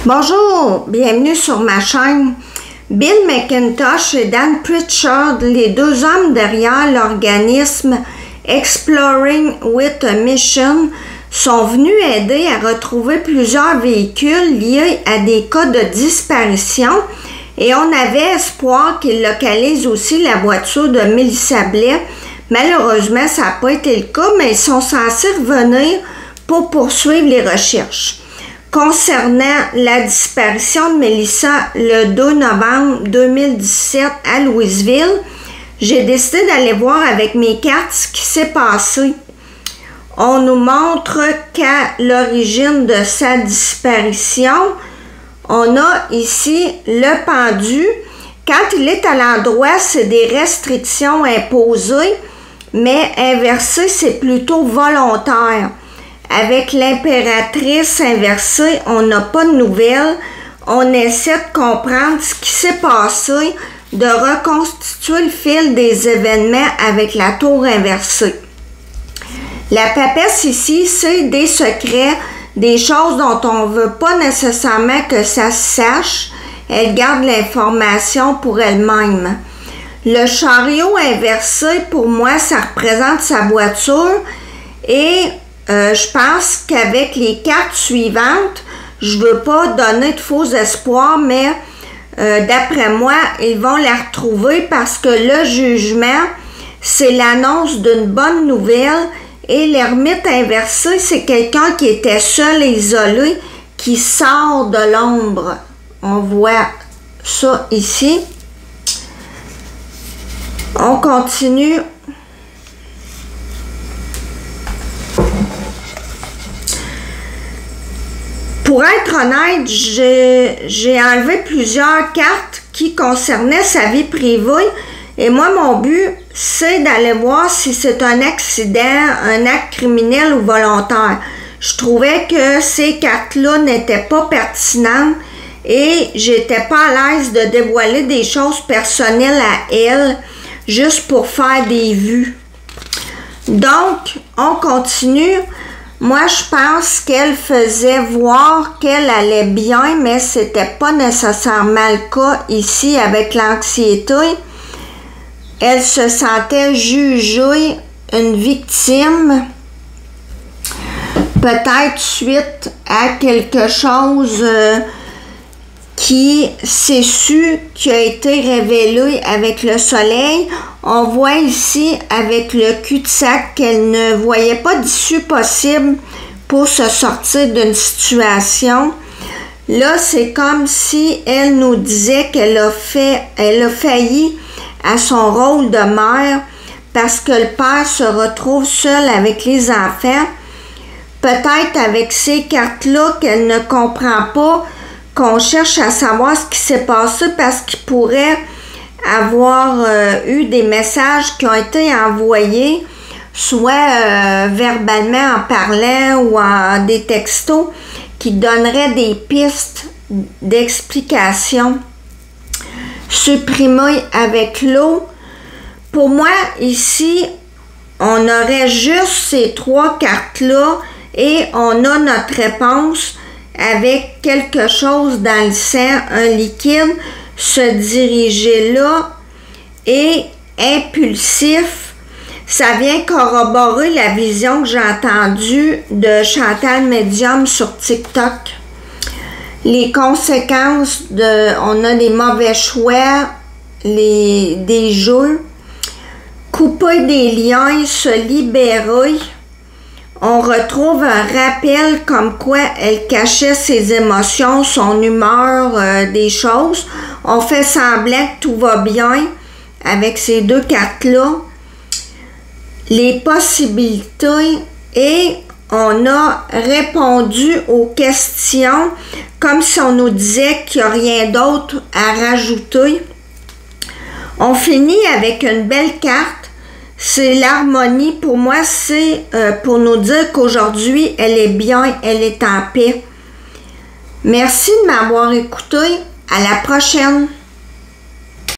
Bonjour, bienvenue sur ma chaîne. Bill McIntosh et Dan Pritchard, les deux hommes derrière l'organisme Exploring with a Mission, sont venus aider à retrouver plusieurs véhicules liés à des cas de disparition et on avait espoir qu'ils localisent aussi la voiture de Melissa Blais. Malheureusement, ça n'a pas été le cas, mais ils sont censés revenir pour poursuivre les recherches. Concernant la disparition de Melissa le 2 novembre 2017 à Louisville, j'ai décidé d'aller voir avec mes cartes ce qui s'est passé. On nous montre qu'à l'origine de sa disparition, on a ici le pendu. Quand il est à l'endroit, c'est des restrictions imposées, mais inversé, c'est plutôt volontaire. Avec l'impératrice inversée, on n'a pas de nouvelles. On essaie de comprendre ce qui s'est passé, de reconstituer le fil des événements avec la tour inversée. La papesse ici, c'est des secrets, des choses dont on ne veut pas nécessairement que ça se sache. Elle garde l'information pour elle-même. Le chariot inversé, pour moi, ça représente sa voiture et je pense qu'avec les cartes suivantes, je ne veux pas donner de faux espoirs, mais d'après moi, ils vont la retrouver parce que le jugement, c'est l'annonce d'une bonne nouvelle et l'ermite inversé, c'est quelqu'un qui était seul et isolé, qui sort de l'ombre. On voit ça ici. On continue. Pour être honnête, j'ai enlevé plusieurs cartes qui concernaient sa vie privée et moi, mon but, c'est d'aller voir si c'est un accident, un acte criminel ou volontaire. Je trouvais que ces cartes-là n'étaient pas pertinentes et j'étais pas à l'aise de dévoiler des choses personnelles à elle juste pour faire des vues. Donc, on continue. Moi, je pense qu'elle faisait voir qu'elle allait bien, mais c'était pas nécessairement le cas ici avec l'anxiété. Elle se sentait jugée une victime, peut-être suite à quelque chose qui s'est su, qui a été révélé avec le soleil. On voit ici avec le cul-de-sac qu'elle ne voyait pas d'issue possible pour se sortir d'une situation. Là, c'est comme si elle nous disait qu'elle a failli à son rôle de mère parce que le père se retrouve seul avec les enfants. Peut-être avec ces cartes-là qu'elle ne comprend pas, qu'on cherche à savoir ce qui s'est passé parce qu'il pourrait avoir eu des messages qui ont été envoyés, soit verbalement en parlant ou en des textos, qui donneraient des pistes d'explication. Supprimer avec l'eau. Pour moi, ici, on aurait juste ces trois cartes-là et on a notre réponse avec quelque chose dans le sang, un liquide, se diriger là et impulsif. Ça vient corroborer la vision que j'ai entendue de Chantal Medium sur TikTok. Les conséquences on a des mauvais choix, des jeux, couper des liens, se libérer. On retrouve un rappel comme quoi elle cachait ses émotions, son humeur, des choses. On fait semblant que tout va bien avec ces deux cartes-là. Les possibilités et on a répondu aux questions comme si on nous disait qu'il n'y a rien d'autre à rajouter. On finit avec une belle carte. C'est l'harmonie. Pour moi, c'est pour nous dire qu'aujourd'hui, elle est bien, elle est en paix. Merci de m'avoir écouté. À la prochaine.